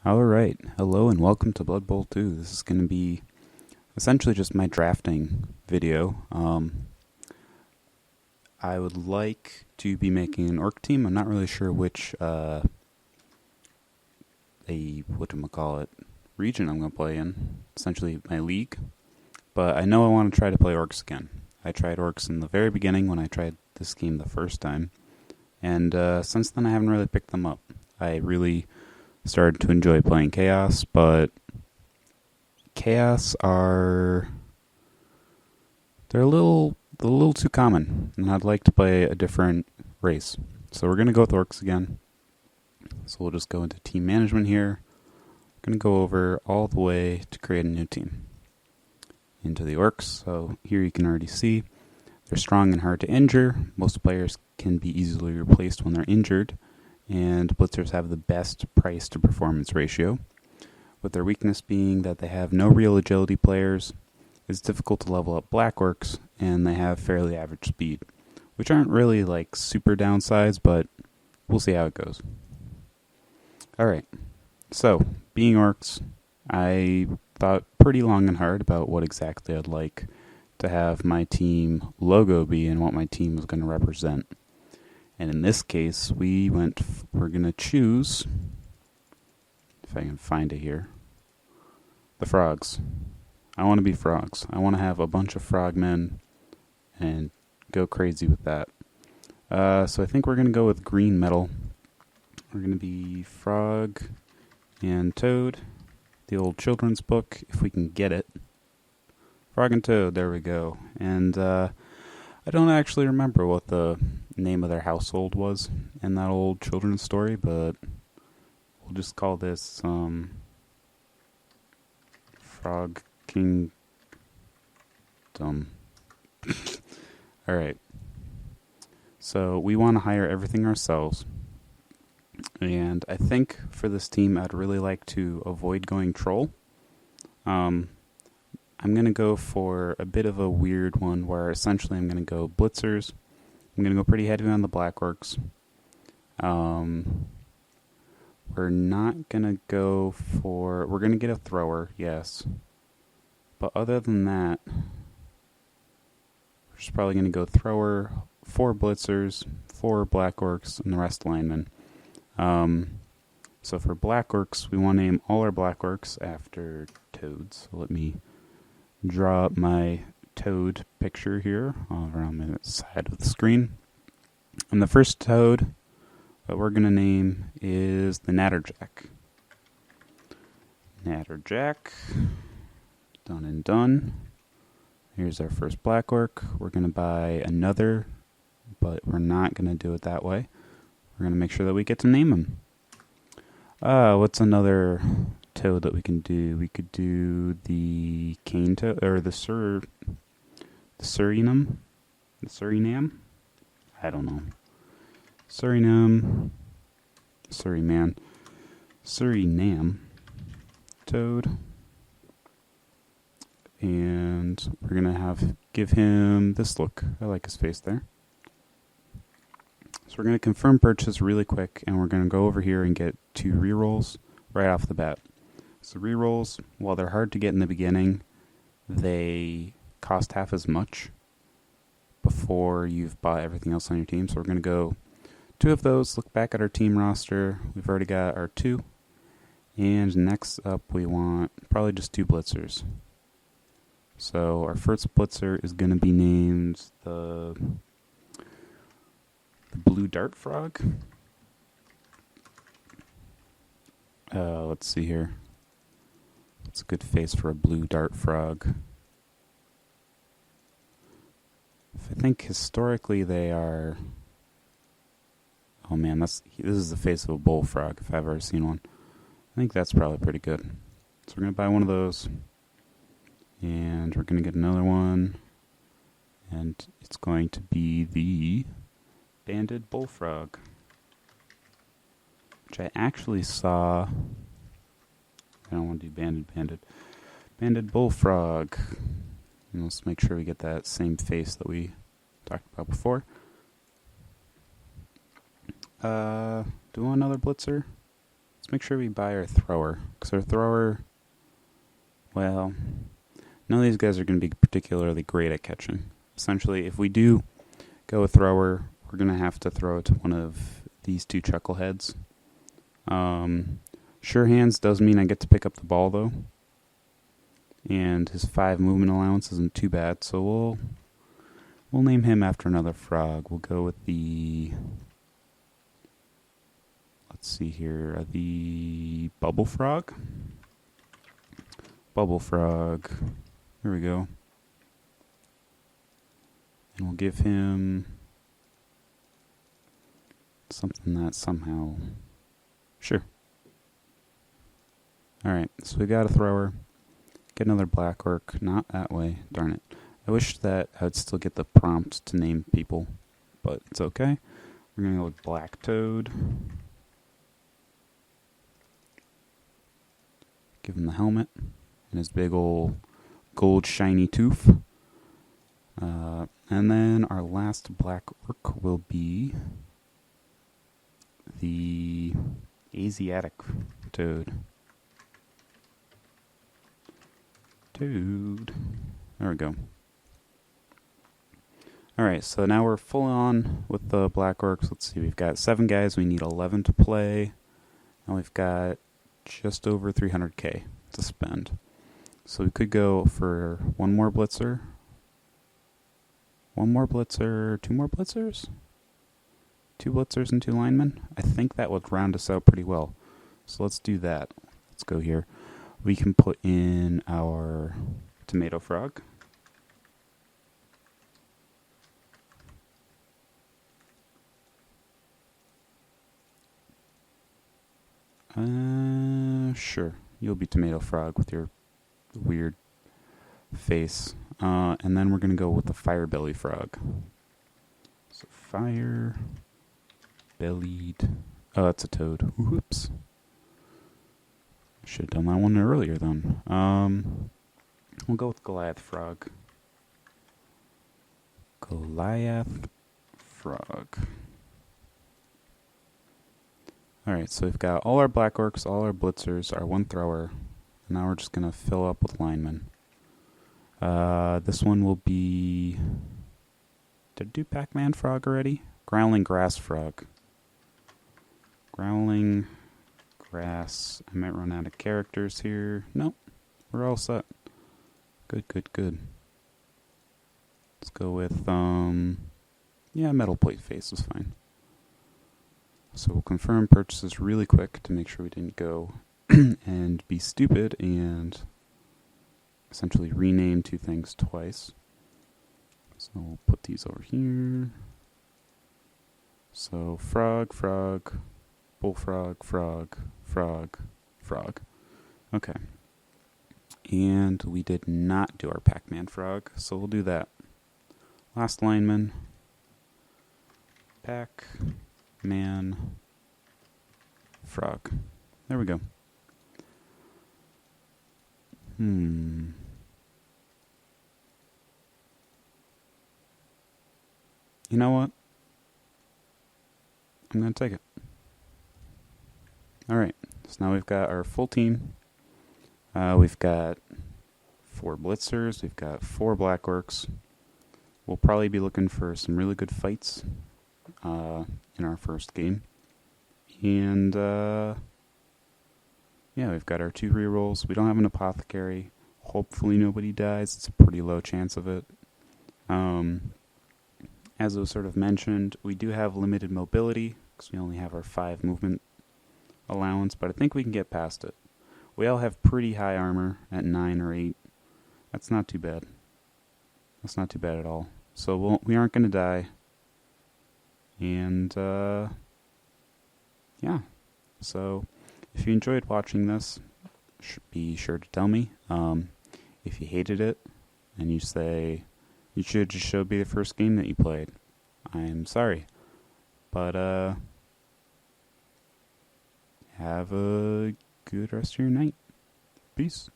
Alright, hello and welcome to Blood Bowl 2. This is going to be essentially just my drafting video. I would like to be making an orc team. I'm not really sure which, region I'm going to play in. Essentially my league. But I know I want to try to play orcs again. I tried orcs in the very beginning when I tried this game the first time. And since then I haven't really picked them up. I really started to enjoy playing Chaos, but Chaos they're a little too common, and I'd like to play a different race. So we're gonna go with Orcs again. So we'll just go into team management here. We're gonna go over all the way to create a new team. Into the Orcs. So here you can already see they're strong and hard to injure. Most players can be easily replaced when they're injured. And Blitzers have the best price to performance ratio, with their weakness being that they have no real agility players, it's difficult to level up Black Orcs, and they have fairly average speed, which aren't really like super downsides, but we'll see how it goes. Alright, so being Orcs, I thought pretty long and hard about what exactly I'd like to have my team logo be and what my team was going to represent. And in this case, we're going to choose, if I can find it here, the frogs. I want to be frogs. I want to have a bunch of frogmen and go crazy with that. So I think we're going to go with green metal. We're going to be frog and toad, the old children's book, if we can get it. Frog and toad, there we go. And I don't actually remember what the name of their household was in that old children's story, but we'll just call this Frog Kingdom. Alright. So we want to hire everything ourselves. And I think for this team I'd really like to avoid going troll. I'm going to go for a bit of a weird one where essentially I'm going to go blitzers. I'm going to go pretty heavy on the Black Orcs. We're not going to go for... We're going to get a thrower, yes. But other than that, we're just probably going to go thrower, 4 blitzers, 4 Black Orcs, and the rest linemen. So for Black Orcs, we want to name all our Black Orcs after toads. So let me draw up my toad picture here all around the side of the screen. And the first toad that we're going to name is the Natterjack. Natterjack. Done and done. Here's our first Black Orc. We're going to buy another, but we're not going to do it that way. We're going to make sure that we get to name him. What's another toad that we can do? We could do the cane toad, or the Surinam? The Surinam? I don't know. Surinam toad. And we're going to give him this look. I like his face there. So we're going to confirm purchase really quick, and we're going to go over here and get 2 rerolls right off the bat. So rerolls, while they're hard to get in the beginning, they cost half as much before you've bought everything else on your team. So we're going to go 2 of those, look back at our team roster. We've already got our 2. And next up we want probably just 2 blitzers. So our first blitzer is going to be named the blue dart frog. Let's see here. What's a good face for a blue dart frog? I think historically they are... Oh man, this is the face of a bullfrog if I've ever seen one. I think that's probably pretty good. So we're going to buy one of those. And we're going to get another one. And it's going to be the banded bullfrog, which I actually saw... I don't want to do banded bullfrog. And let's make sure we get that same face that we talked about before. Do we want another blitzer? let's make sure we buy our thrower. Because our thrower, well, none of these guys are going to be particularly great at catching. Essentially, if we do go a thrower, we're going to have to throw it to one of these two chuckleheads. Sure hands does mean I get to pick up the ball, though. And his 5 movement allowance isn't too bad, so we'll name him after another frog. We'll go with the... Let's see here. The Bubble Frog. Bubble Frog. There we go. And we'll give him something that somehow... Sure. Alright, so we got a thrower. Get another black orc. Not that way. Darn it. I wish that I would still get the prompt to name people, but it's okay. We're going to go with Black Toad. Give him the helmet and his big old gold shiny tooth. And then our last black orc will be the Asiatic Toad. There we go. Alright, so now we're full on with the black orcs. Let's see, we've got 7 guys, we need 11 to play. And we've got just over 300k to spend. So we could go for one more blitzer. One more blitzer, 2 more blitzers? 2 blitzers and 2 linemen? I think that would round us out pretty well. So let's do that. Let's go here. We can put in our tomato frog. Sure. You'll be tomato frog with your weird face. And then we're going to go with the fire belly frog. So fire bellied. Oh, that's a toad. Whoops. Should have done that one earlier then. We'll go with Goliath frog. Goliath frog. Alright, so we've got all our black orcs, all our blitzers, our 1 thrower. And now we're just going to fill up with linemen. This one will be... Did I do Pac-Man frog already? Growling grass frog. Growling grass. I might run out of characters here. Nope. We're all set. Good. Let's go with, yeah, metal plate face is fine. So we'll confirm purchases really quick to make sure we didn't go and be stupid and essentially rename 2 things twice. So we'll put these over here. So frog, bullfrog, frog. Okay. And we did not do our Pac-Man frog, so we'll do that. Last lineman. Pac-Man frog. There we go. You know what? I'm going to take it. Alright, so now we've got our full team. We've got 4 blitzers. We've got 4 black orcs. We'll probably be looking for some really good fights in our first game. And yeah, we've got our 2 rerolls. We don't have an apothecary. Hopefully nobody dies. It's a pretty low chance of it. As was sort of mentioned, we do have limited mobility because we only have our 5 movement allowance, but I think we can get past it. We all have pretty high armor at 9 or 8. That's not too bad. That's not too bad at all. So we aren't going to die. And yeah. So if you enjoyed watching this, be sure to tell me. If you hated it and you say you should just show me the first game that you played, I'm sorry. But have a good rest of your night. Peace.